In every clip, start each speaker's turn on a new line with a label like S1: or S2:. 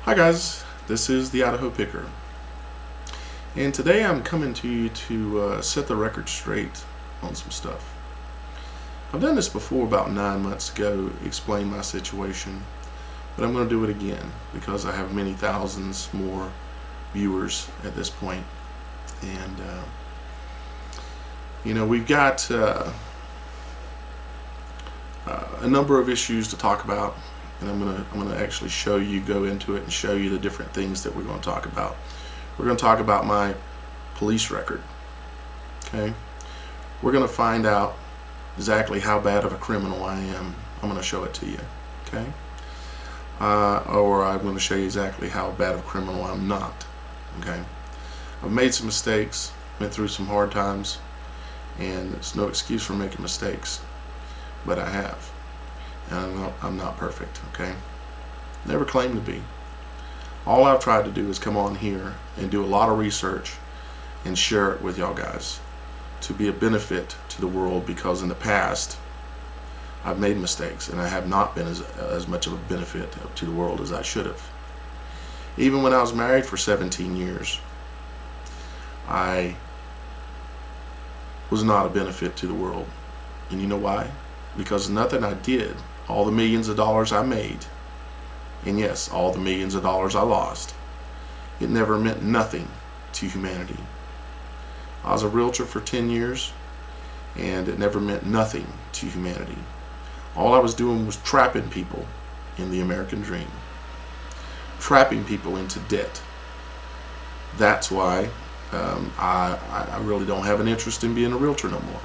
S1: Hi guys, this is the IdahoPicker, and today I'm coming to you to set the record straight on some stuff. I've done this before about 9 months ago, explain my situation, but I'm going to do it again because I have many thousands more viewers at this point. And we've got a number of issues to talk about, and I'm gonna actually go into it and show you the different things that we're going to talk about. We're going to talk about my police record. Okay, we're going to find out exactly how bad of a criminal I am. I'm going to show it to you. Okay, or I'm going to show you exactly how bad of a criminal I'm not. Okay, I've made some mistakes, went through some hard times, and it's no excuse for making mistakes, but I have. And I'm not perfect, okay? Never claim to be. All I've tried to do is come on here and do a lot of research and share it with y'all guys to be a benefit to the world, because in the past I've made mistakes and I have not been as much of a benefit to the world as I should have. Even when I was married for 17 years, I was not a benefit to the world. And you know why? Because nothing I did, all the millions of dollars I made, and yes, all the millions of dollars I lost, it never meant nothing to humanity. I was a realtor for 10 years, and it never meant nothing to humanity. All I was doing was trapping people in the American dream, trapping people into debt. That's why I really don't have an interest in being a realtor no more.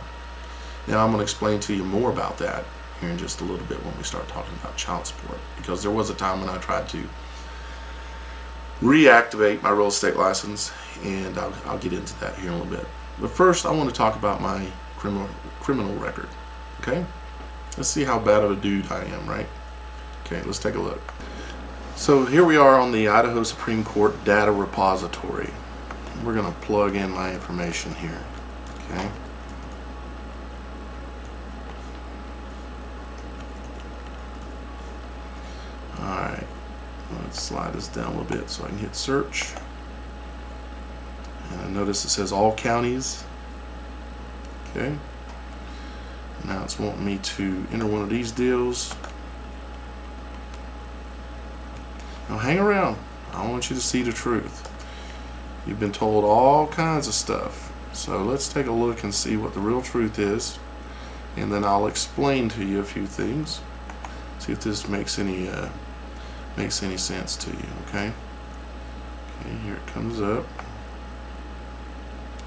S1: Now I'm going to explain to you more about that here in just a little bit when we start talking about child support, because there was a time when I tried to reactivate my real estate license, and I'll get into that here in a little bit. But first I want to talk about my criminal record. Okay, let's see how bad of a dude I am, right? Okay, let's take a look. So here we are on the Idaho Supreme Court data repository. We're going to plug in my information here. Okay. Alright, let's slide this down a little bit so I can hit search. And I notice it says all counties. Okay. Now it's wanting me to enter one of these deals. Now hang around. I want you to see the truth. You've been told all kinds of stuff. So let's take a look and see what the real truth is. And then I'll explain to you a few things. See if this makes any sense to you. Okay, here it comes up.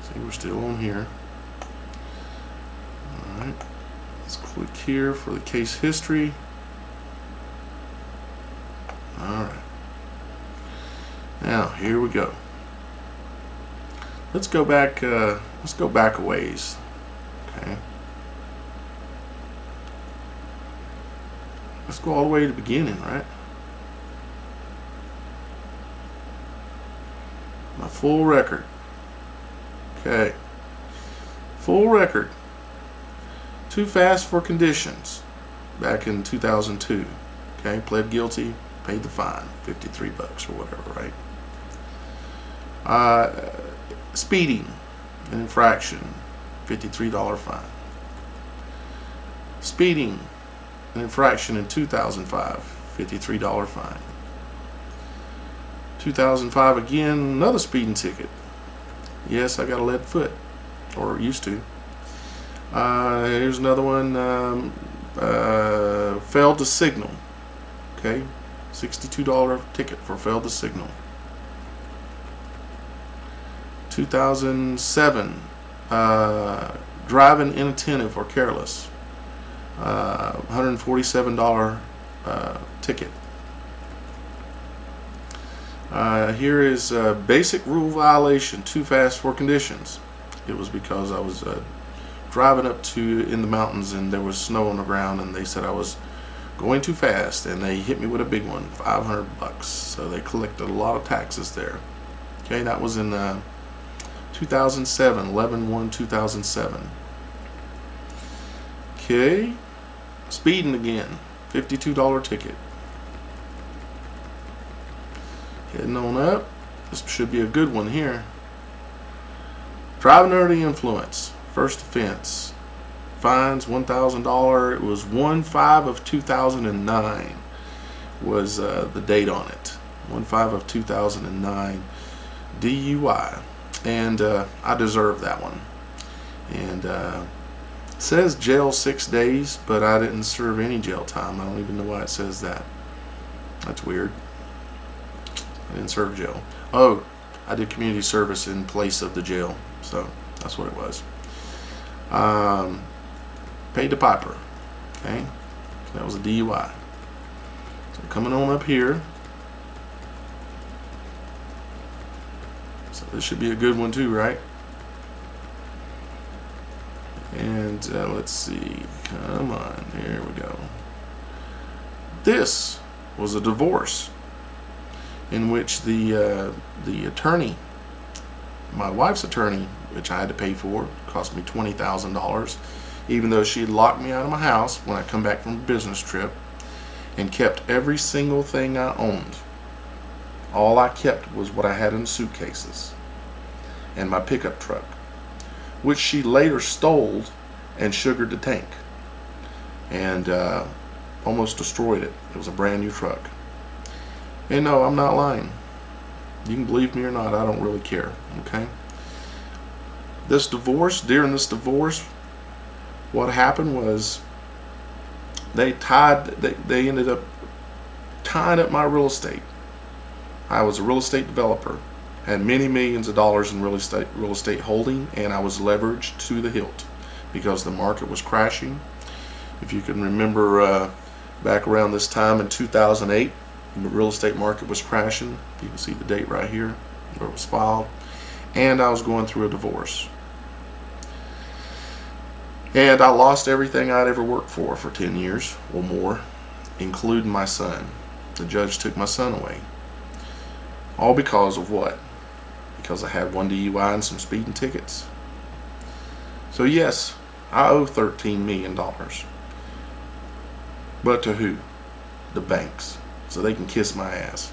S1: See, we're still on here. Alright, let's click here for the case history. Alright, now here we go. Let's go back a ways. Okay, let's go all the way to the beginning, right? My full record. Okay, full record. Too fast for conditions back in 2002. Okay, pled guilty, paid the fine, 53 bucks or whatever, right? Speeding, an infraction, $53 fine. Speeding, an infraction in 2005, $53 fine. 2005 again, another speeding ticket. Yes, I got a lead foot, or used to. Here's another one. Failed to signal. Okay, $62 ticket for failed to signal. 2007, driving inattentive or careless. $147 ticket. Here is a basic rule violation, too fast for conditions. It was because I was driving up in the mountains and there was snow on the ground, and they said I was going too fast, and they hit me with a big one, 500 bucks. So they collected a lot of taxes there. Okay, that was in 2007, 11/1/2007. Okay, speeding again, $52 ticket. Heading on up. This should be a good one here. Driving under the influence. First offense. Fines $1,000. It was 1/5 of 2009 was the date on it. 1/5 of 2009 DUI. And I deserve that one. And it says jail 6 days, but I didn't serve any jail time. I don't even know why it says that. That's weird. I didn't serve jail. Oh, I did community service in place of the jail, so that's what it was. Paid the piper. Okay, so that was a DUI. So coming on up here. So this should be a good one too, right? And let's see. Come on, here we go. This was a divorce in which the attorney, my wife's attorney, which I had to pay for, cost me $20,000, even though she had locked me out of my house when I come back from a business trip and kept every single thing I owned. All I kept was what I had in the suitcases and my pickup truck, which she later stole and sugared the tank and almost destroyed it. It was a brand new truck. And no, I'm not lying. You can believe me or not, I don't really care. Okay. This divorce, during this divorce, what happened was they ended up tying up my real estate. I was a real estate developer, had many millions of dollars in real estate holding, and I was leveraged to the hilt because the market was crashing. If you can remember, back around this time in 2008, the real estate market was crashing. You can see the date right here where it was filed, and I was going through a divorce, and I lost everything I'd ever worked for 10 years or more, including my son. The judge took my son away. All because of what? Because I had one DUI and some speeding tickets. So yes, I owe $13 million. But to who? The banks. So they can kiss my ass.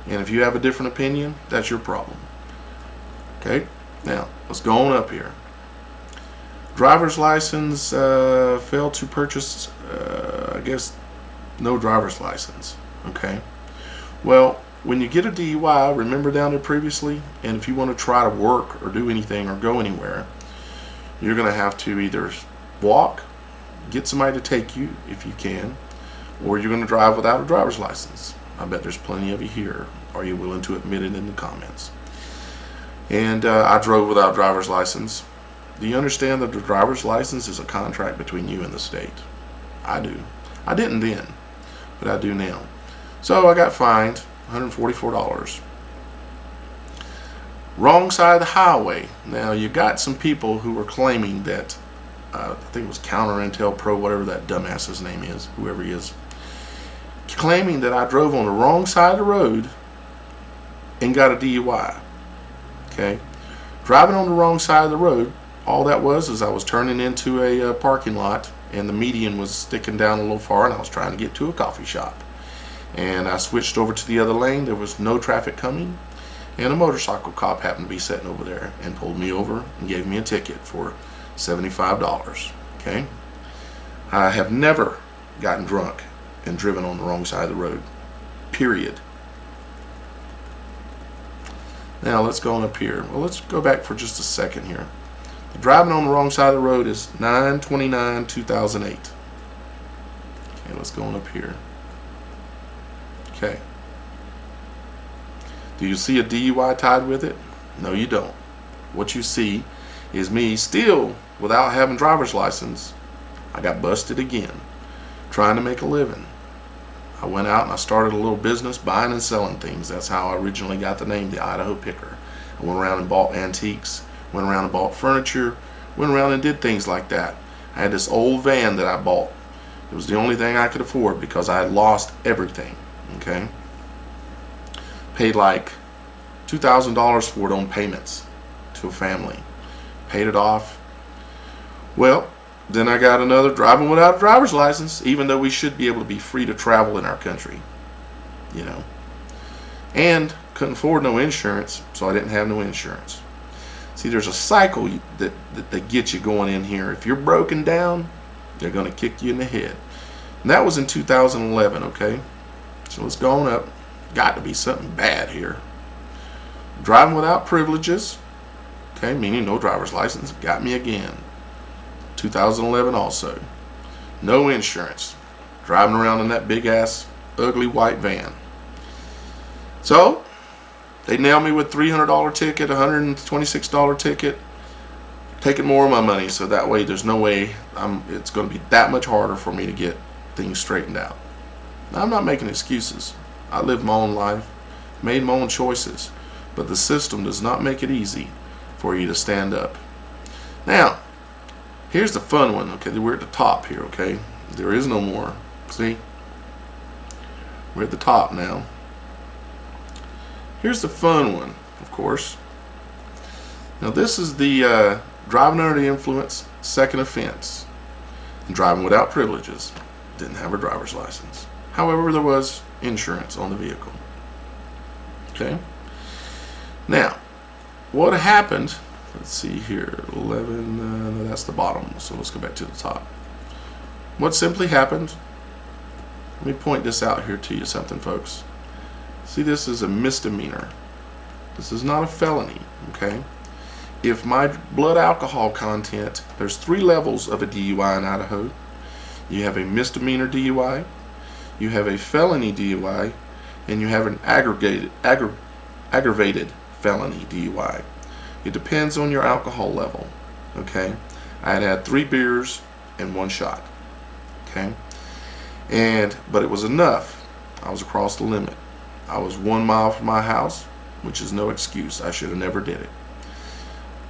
S1: And if you have a different opinion, that's your problem. Okay? Now, let's go on up here. Driver's license, failed to purchase, I guess, no driver's license. Okay? Well, when you get a DUI, remember down there previously, and if you want to try to work or do anything or go anywhere, you're going to have to either walk, get somebody to take you if you can, or you're going to drive without a driver's license. I bet there's plenty of you here. Are you willing to admit it in the comments? And I drove without a driver's license. Do you understand that the driver's license is a contract between you and the state? I do. I didn't then, but I do now. So I got fined $144. Wrong side of the highway. Now you got some people who were claiming that, I think it was Counter Intel Pro, whatever that dumbass's name is, whoever he is, claiming that I drove on the wrong side of the road and got a DUI. Okay, driving on the wrong side of the road, all that was is I was turning into a parking lot, and the median was sticking down a little far, and I was trying to get to a coffee shop. And I switched over to the other lane. There was no traffic coming, and a motorcycle cop happened to be sitting over there and pulled me over and gave me a ticket for $75. Okay, I have never gotten drunk and driven on the wrong side of the road, period. Now let's go on up here. Well, let's go back for just a second here. The driving on the wrong side of the road is 9/29/2008. Okay, let's go on up here. Okay. Do you see a DUI tied with it? No, you don't. What you see is me still without having driver's license. I got busted again trying to make a living. I went out and I started a little business buying and selling things. That's how I originally got the name, the Idaho Picker. I went around and bought antiques, went around and bought furniture, went around and did things like that. I had this old van that I bought. It was the only thing I could afford because I had lost everything. Okay, paid like $2,000 for it on payments to a family. Paid it off. Well, then I got another driving without a driver's license, even though we should be able to be free to travel in our country, you know. And couldn't afford no insurance, so I didn't have no insurance. See, there's a cycle that they get you going in here. If you're broken down, they're going to kick you in the head. And that was in 2011, okay? So let's go on up. Got to be something bad here. Driving without privileges, okay, meaning no driver's license, got me again. 2011 also. No insurance. Driving around in that big ass ugly white van. So they nailed me with $300 ticket, $126 ticket, taking more of my money, so that way there's no way it's going to be that much harder for me to get things straightened out. Now, I'm not making excuses. I lived my own life, made my own choices, but the system does not make it easy for you to stand up. Now, here's the fun one, okay? We're at the top here, okay? There is no more. See? We're at the top now. Here's the fun one, of course. Now, this is the driving under the influence, second offense, and driving without privileges. Didn't have a driver's license. However, there was insurance on the vehicle. Okay? Now, what happened, let's see here, 11, no, that's the bottom, so let's go back to the top. What simply happened, let me point this out here to you something, folks. See, this is a misdemeanor. This is not a felony, okay? If my blood alcohol content, there's 3 levels of a DUI in Idaho. You have a misdemeanor DUI, you have a felony DUI, and you have an aggravated felony DUI. It depends on your alcohol level, okay? I had 3 beers and 1 shot, okay? But it was enough. I was across the limit. I was 1 mile from my house, which is no excuse. I should have never did it.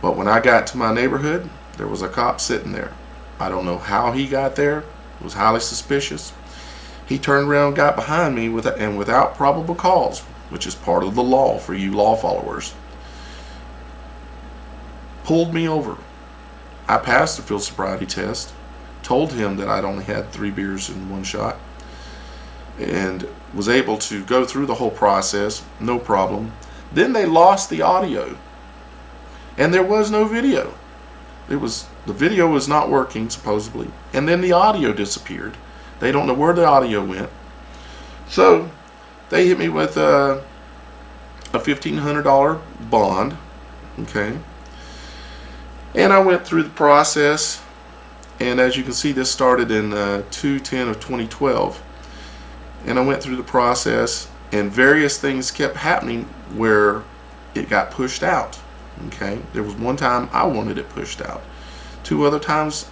S1: But when I got to my neighborhood, there was a cop sitting there. I don't know how he got there. It was highly suspicious. He turned around, got behind me without probable cause, which is part of the law for you law followers, pulled me over. I passed the field sobriety test, told him that I'd only had 3 beers and 1 shot, and was able to go through the whole process, no problem. Then they lost the audio, and there was no video. The video was not working, supposedly, and then the audio disappeared. They don't know where the audio went. So they hit me with a $1,500 bond, okay? And I went through the process, and as you can see, this started in 2/10 of 2012. And I went through the process, and various things kept happening where it got pushed out, okay? There was one time I wanted it pushed out. 2 other times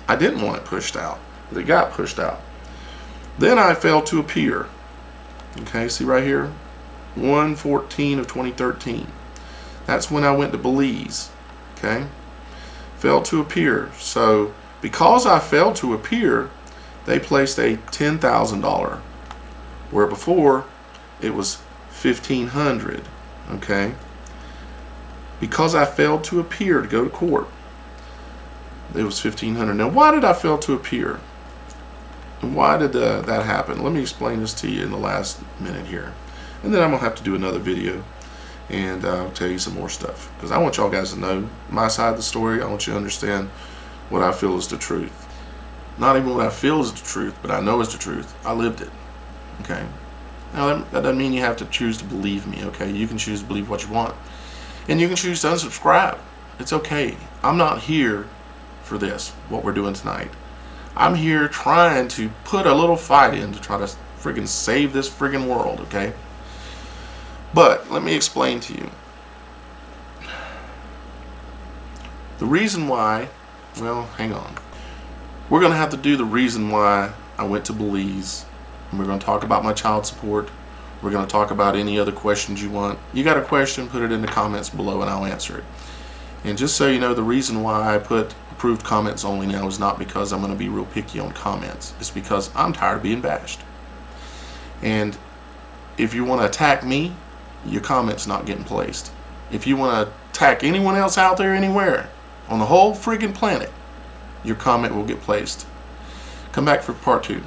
S1: I didn't want it pushed out, but it got pushed out. Then I failed to appear, okay? See right here, 1/14 of 2013. That's when I went to Belize, okay? Failed to appear. So because I failed to appear, they placed a $10,000, where before it was $1,500, okay? Because I failed to appear to go to court, it was $1,500. Now, why did I fail to appear? And why did that happen? Let me explain this to you in the last minute here, and then I'm gonna have to do another video and I'll tell you some more stuff, because I want y'all guys to know my side of the story. I want you to understand what I feel is the truth. Not even what I feel is the truth, but I know is the truth. I lived it, okay? Now, that doesn't mean you have to choose to believe me, okay? You can choose to believe what you want, and you can choose to unsubscribe. It's okay. I'm not here for this, what we're doing tonight. I'm here trying to put a little fight in to try to friggin' save this friggin' world, okay? But let me explain to you. The reason why, well, hang on. We're going to have to do the reason why I went to Belize. And we're going to talk about my child support. We're going to talk about any other questions you want. You got a question, put it in the comments below and I'll answer it. And just so you know, the reason why I put approved comments only now is not because I'm going to be real picky on comments. It's because I'm tired of being bashed. And if you want to attack me, your comment's not getting placed. If you want to attack anyone else out there anywhere on the whole friggin' planet, your comment will get placed. Come back for part 2.